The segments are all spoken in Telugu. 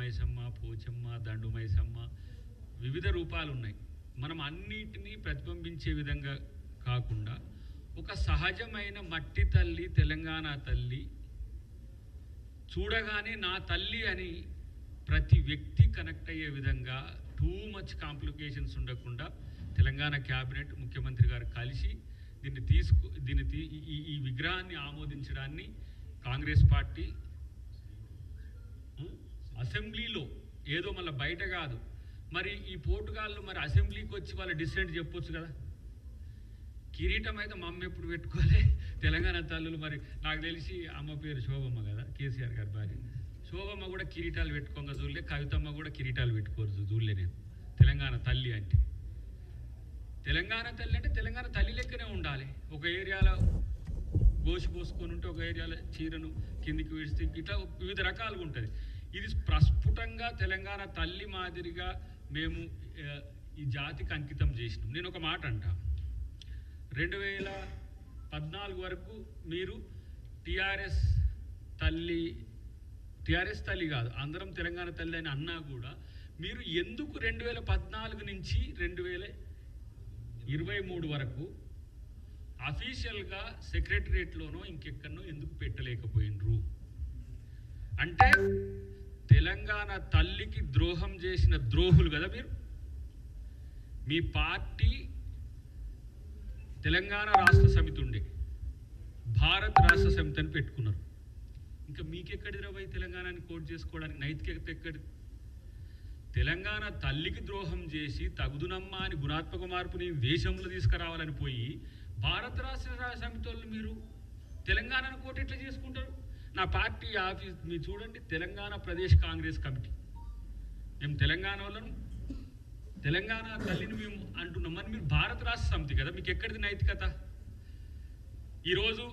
మైసమ్మ, పోచమ్మ, దండు మైసమ్మ వివిధ రూపాలు ఉన్నాయి. మనం అన్నిటినీ ప్రతిబింబించే విధంగా కాకుండా ఒక సహజమైన మట్టి తల్లి, తెలంగాణ తల్లి చూడగానే నా తల్లి అని ప్రతి వ్యక్తి కనెక్ట్ అయ్యే విధంగా టూ మచ్ కాంప్లికేషన్స్ ఉండకుండా తెలంగాణ క్యాబినెట్ ముఖ్యమంత్రి గారు కలిసి ఈ విగ్రహాన్ని ఆమోదించడాన్ని కాంగ్రెస్ పార్టీ అసెంబ్లీలో ఏదో మళ్ళీ బయట కాదు. మరి ఈ పోర్టుగాళ్ళు మరి అసెంబ్లీకి వచ్చి వాళ్ళ డిసెంట్ చెప్పొచ్చు కదా. కిరీటం అయితే మా అమ్మ ఎప్పుడు పెట్టుకోలే, తెలంగాణ తల్లులు మరి నాకు తెలిసి అమ్మ పేరు శోభమ్మ కదా, కేసీఆర్ గారి భార్య. శోభమ్మ కూడా కిరీటాలు పెట్టుకోగా చూడలే, కవితమ్మ కూడా కిరీటాలు పెట్టుకోరు చూడలే నేను. తెలంగాణ తల్లి అంటే తెలంగాణ తల్లి లెక్కనే ఉండాలి. ఒక ఏరియాలో గోసి పోసుకొని ఉంటే ఒక ఏరియాలో చీరను కిందికి విడిస్తే ఇట్లా వివిధ రకాలుగా ఉంటుంది. ఇది ప్రస్ఫుటంగా తెలంగాణ తల్లి మాదిరిగా మేము ఈ జాతికి అంకితం చేసినాం. నేను ఒక మాట అంటా, 2014 వరకు మీరు టీఆర్ఎస్ తల్లి కాదు, అందరం తెలంగాణ తల్లి అని అన్నా కూడా మీరు ఎందుకు 2014 నుంచి 2023 వరకు అఫీషియల్గా సెక్రటరియట్లోనో ఇంకెక్కడనో ఎందుకు పెట్టలేకపోయినరు? అంటే తెలంగాణ తల్లికి ద్రోహం చేసిన ద్రోహులు కదా మీరు. మీ పార్టీ తెలంగాణ రాష్ట్ర సమితి ఉండే, భారత్ రాష్ట్ర సమితి అని పెట్టుకున్నారు. ఇంకా మీకెక్కడిదిరా పోయి తెలంగాణని కోట్ చేసుకోవడానికి నైతికత ఎక్కడి? తెలంగాణ తల్లికి ద్రోహం చేసి తగుదునమ్మా అని గుణాత్మక మార్పుని దేశంలో తీసుకురావాలని పోయి భారత రాష్ట్ర సమితి వాళ్ళు మీరు తెలంగాణను కోట్ ఎట్లా చేసుకుంటారు? నా పార్టీ ఆఫీస్ మీరు చూడండి, తెలంగాణ ప్రదేశ్ కాంగ్రెస్ కమిటీ. మేము తెలంగాణ వాళ్ళను, తెలంగాణ తల్లిని మేము అంటున్నాం. మరి మీరు భారత రాష్ట్ర సమితి కదా, మీకు ఎక్కడిది నైతికత? ఈరోజు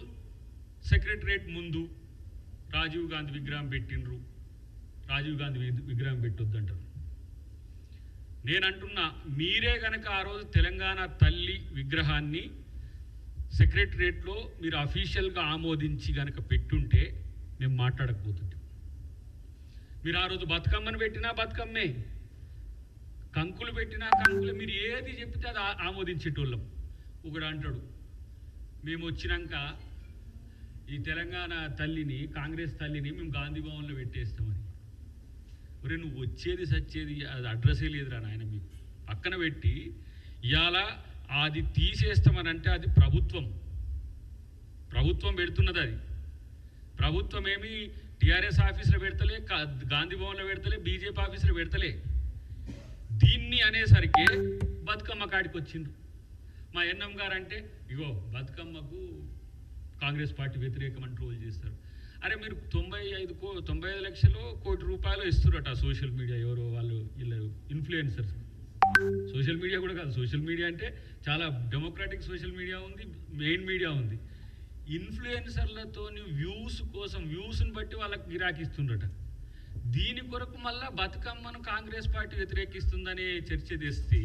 సెక్రటరియట్ ముందు రాజీవ్ గాంధీ విగ్రహం పెట్టినరు, రాజీవ్ గాంధీ విగ్రహం పెట్టొద్దంటారు. నేనంటున్నా, మీరే కనుక ఆ రోజు తెలంగాణ తల్లి విగ్రహాన్ని సెక్రటరియట్లో మీరు అఫీషియల్గా ఆమోదించి కనుక పెట్టుంటే మేము మాట్లాడకపోతుంటాం. మీరు ఆ రోజు బతుకమ్మను పెట్టినా బతుకమ్మే, కంకులు పెట్టినా కంకులు, మీరు ఏది చెప్తే అది ఆమోదించేటోళ్ళం. ఒకడు అంటాడు, మేము వచ్చినాక ఈ తెలంగాణ తల్లిని, కాంగ్రెస్ తల్లిని మేము గాంధీ భవన్లో పెట్టేస్తామని. ఒరే నువ్వు వచ్చేది సచ్చేది అది అడ్రస్సే లేదురా నాయన. మీకు పక్కన పెట్టి ఇవాళ అది తీసేస్తామనంటే అది ప్రభుత్వం పెడుతున్నది. అది ప్రభుత్వం ఏమి టీఆర్ఎస్ ఆఫీసులో పెడతలే, గాంధీ భవన్లో పెడతలే, బీజేపీ ఆఫీసులో పెడతలే. దీన్ని అనేసరికి బతుకమ్మ కాడికి వచ్చిండ్రు. మా ఎన్ఎం గారు అంటే ఇగో బతుకమ్మకు కాంగ్రెస్ పార్టీ వ్యతిరేకమని ట్రోల్ చేస్తారు. అరే మీరు 95 లక్షలు కోటి రూపాయలు ఇస్తున్నారట సోషల్ మీడియా, ఎవరో వాళ్ళు వీళ్ళు ఇన్ఫ్లుయెన్సర్స్. సోషల్ మీడియా కూడా కాదు, సోషల్ మీడియా అంటే చాలా డెమోక్రాటిక్ సోషల్ మీడియా ఉంది, మెయిన్ మీడియా ఉంది. ఇన్ఫ్లుయెన్సర్లతో వ్యూస్ కోసం, వ్యూస్ని బట్టి వాళ్ళకి గిరాకిస్తుండట. దీని కొరకు మళ్ళా బతుకమ్మను కాంగ్రెస్ పార్టీ వ్యతిరేకిస్తుందనే చర్చ తెస్తే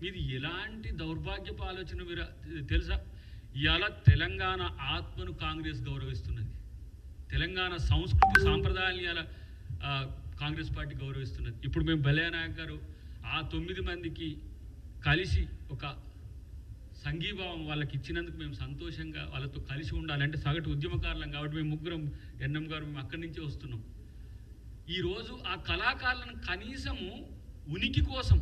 ఇది ఎలాంటి దౌర్భాగ్యపు ఆలోచన మీరు తెలుసా? ఇవాళ తెలంగాణ ఆత్మను కాంగ్రెస్ గౌరవిస్తున్నది, తెలంగాణ సంస్కృతి సాంప్రదాయాన్ని ఇవాళ కాంగ్రెస్ పార్టీ గౌరవిస్తున్నది. ఇప్పుడు మేము బలయానాయక్ గారు ఆ 9 మందికి కలిసి ఒక సంఘీభావం వాళ్ళకి ఇచ్చినందుకు మేము సంతోషంగా వాళ్ళతో కలిసి ఉండాలంటే సగటు ఉద్యమకారులం కాబట్టి మేము ముగ్గురం ఎన్ఎం గారు మేము అక్కడి నుంచే వస్తున్నాం. ఈరోజు ఆ కళాకారులను కనీసము ఉనికి కోసం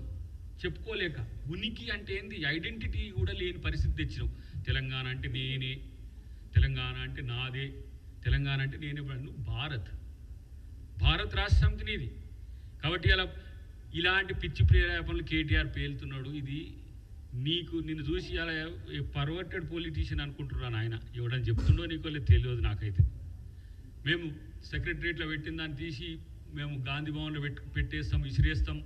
చెప్పుకోలేక, ఉనికి అంటే ఏంది, ఐడెంటిటీ కూడా లేని పరిస్థితి తెచ్చినాం. తెలంగాణ అంటే నేనే, తెలంగాణ అంటే నాదే, తెలంగాణ అంటే నేనే. నువ్వు భారత్ రాష్ట్ర సమితి నీది. కాబట్టి ఇలాంటి పిచ్చి ప్రేరేపణలు కేటీఆర్ పేలుతున్నాడు. ఇది నిన్ను చూసి అలా పర్వర్టెడ్ పొలిటీషియన్ అనుకుంటున్నాను ఆయన. ఎవడని చెప్తుండో నీకో తెలియదు నాకైతే. మేము సెక్రటరియట్లో పెట్టిన దాన్ని తీసి మేము గాంధీ భవన్లో పెట్టేస్తాం, విసిరేస్తాం.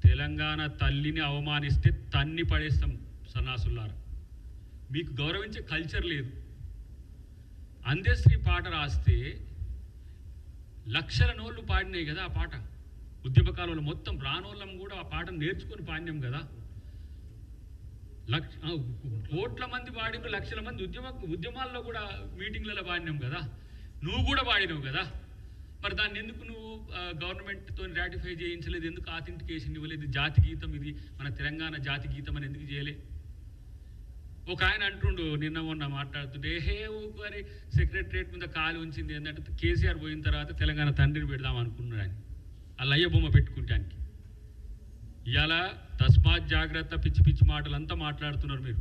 తెలంగాణ తల్లిని అవమానిస్తే తన్ని పడేస్తాం సన్నాసుల్లారా. మీకు గౌరవించే కల్చర్ లేదు. అందశ్రీ పాట రాస్తే లక్షల నోళ్ళు పాడినాయి కదా ఆ పాట. ఉద్యమకాలంలో మొత్తం రానోళ్ళం కూడా ఆ పాటను నేర్చుకొని పాడినాం కదా. కోట్ల మంది పాడినారు, లక్షల మంది ఉద్యమాల్లో కూడా మీటింగ్లలో పాడినాం కదా. నువ్వు కూడా పాడినావు కదా. మరి దాన్ని ఎందుకు నువ్వు గవర్నమెంట్తో రాటిఫై చేయించలేదు? ఎందుకు ఆథెంటికేషన్ ఇవ్వలేదు? జాతి గీతం ఇది, మన తెలంగాణ జాతి గీతం అని ఎందుకు చేయలే? ఒక ఆయన అంటుండు నిన్న మొన్న మాట్లాడుతుంటే, ఊరి సెక్రటరియట్ మీద కాలు ఉంచింది ఏంటంటే కేసీఆర్ పోయిన తర్వాత తెలంగాణ తండ్రిని పెడదాం అనుకున్నాడు అని, ఆ లయ్య బొమ్మ పెట్టుకుంటానికి. ఇవాళ తస్మాత్ జాగ్రత్త పిచ్చి పిచ్చి మాటలంతా మాట్లాడుతున్నారు మీరు.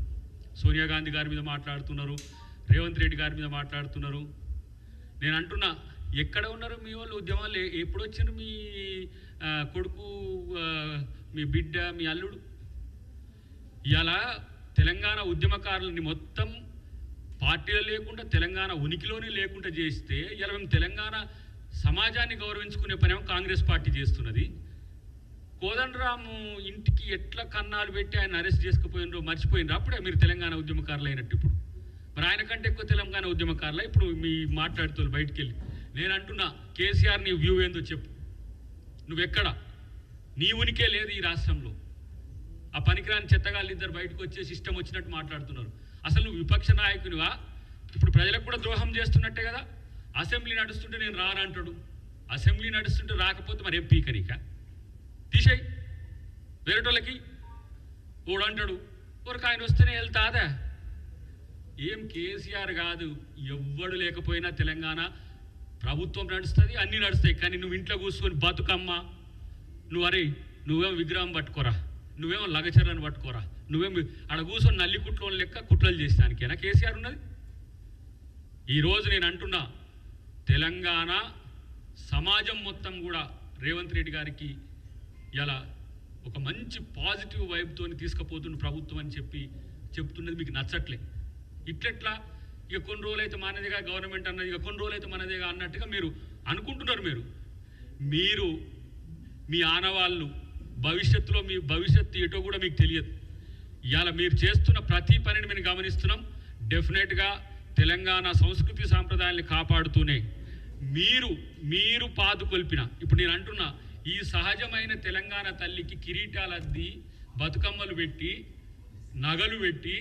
సోనియా గాంధీ గారి మీద మాట్లాడుతున్నారు, రేవంత్ రెడ్డి గారి మీద మాట్లాడుతున్నారు. నేను అంటున్నా, ఎక్కడ ఉన్నారు మీ వాళ్ళు? ఉద్యమాలు ఎప్పుడు వచ్చినారు? మీ కొడుకు, మీ బిడ్డ, మీ అల్లుడు. ఇవాళ తెలంగాణ ఉద్యమకారులని మొత్తం పార్టీలో లేకుండా, తెలంగాణ ఉనికిలోనే లేకుండా చేస్తే, ఇలా మేము తెలంగాణ సమాజాన్ని గౌరవించుకునే పనేమో కాంగ్రెస్ పార్టీ చేస్తున్నది. కోదండరాము ఇంటికి ఎట్లా కన్నాలు పెట్టి ఆయన అరెస్ట్ చేసుకుపోయినరో మర్చిపోయినరు. అప్పుడే మీరు తెలంగాణ ఉద్యమకారులు అయినట్టు. ఇప్పుడు మరి ఆయన కంటే ఎక్కువ తెలంగాణ ఉద్యమకారులు ఇప్పుడు మీ మాట్లాడుతూ బయటికి వెళ్ళి. నేను అంటున్నా, కేసీఆర్ నీ వ్యూ ఏందో చెప్పు. నువ్వెక్కడ? నీ ఉనికే లేదు ఈ రాష్ట్రంలో. ఆ పనికిరాని చెత్తగాళ్ళు ఇద్దరు బయటకు వచ్చే సిస్టమ్ వచ్చినట్టు మాట్లాడుతున్నారు. అసలు నువ్వు విపక్ష నాయకునివా? ఇప్పుడు ప్రజలకు కూడా ద్రోహం చేస్తున్నట్టే కదా. అసెంబ్లీ నడుస్తుంటే నేను రానంటాడు, అసెంబ్లీ నడుస్తుంటే రాకపోతే మరి ఏం పీకనిక తీసేయి, వేరేటోళ్ళకి ఓడు అంటాడు, ఒక ఆయన వస్తేనే వెళ్తాదా? ఏం కేసీఆర్ కాదు, ఎవ్వడు లేకపోయినా తెలంగాణ ప్రభుత్వం నడుస్తుంది, అన్నీ నడుస్తాయి. కానీ నువ్వు ఇంట్లో కూర్చొని బతుకమ్మ, నువ్వు అరే నువ్వేమో విగ్రహం పట్టుకోరా, నువ్వేమో లగచర్లను పట్టుకోరా, నువ్వేమో ఆడ కూర్చొని నల్లి కుట్ల లెక్క కుట్రలు చేస్తానికేనా కేసీఆర్ ఉన్నది? ఈరోజు నేను అంటున్నా, తెలంగాణ సమాజం మొత్తం కూడా రేవంత్ రెడ్డి గారికి ఇలా ఒక మంచి పాజిటివ్ వైబ్తో తీసుకుపోతున్న ప్రభుత్వం అని చెప్తున్నది మీకు నచ్చట్లే. ఇట్లెట్లా ఇక కొన్ని రోజులైతే మనదేగా గవర్నమెంట్ అన్నది, ఇక కొన్ని రోజులైతే మనదేగా అన్నట్టుగా మీరు అనుకుంటున్నారు. మీరు మీ ఆనవాళ్ళు భవిష్యత్తులో మీ భవిష్యత్తు ఏటో కూడా మీకు తెలియదు. ఇవాళ మీరు చేస్తున్న ప్రతి పనిని మేము గమనిస్తున్నాం. డెఫినెట్గా తెలంగాణ సంస్కృతి సాంప్రదాయాల్ని కాపాడుతూనే మీరు పాదుకొల్పిన, ఇప్పుడు నేను అంటున్నా, ఈ సహజమైన తెలంగాణ తల్లికి కిరీటాలద్ది, బతుకమ్మలు పెట్టి, నగలు పెట్టి,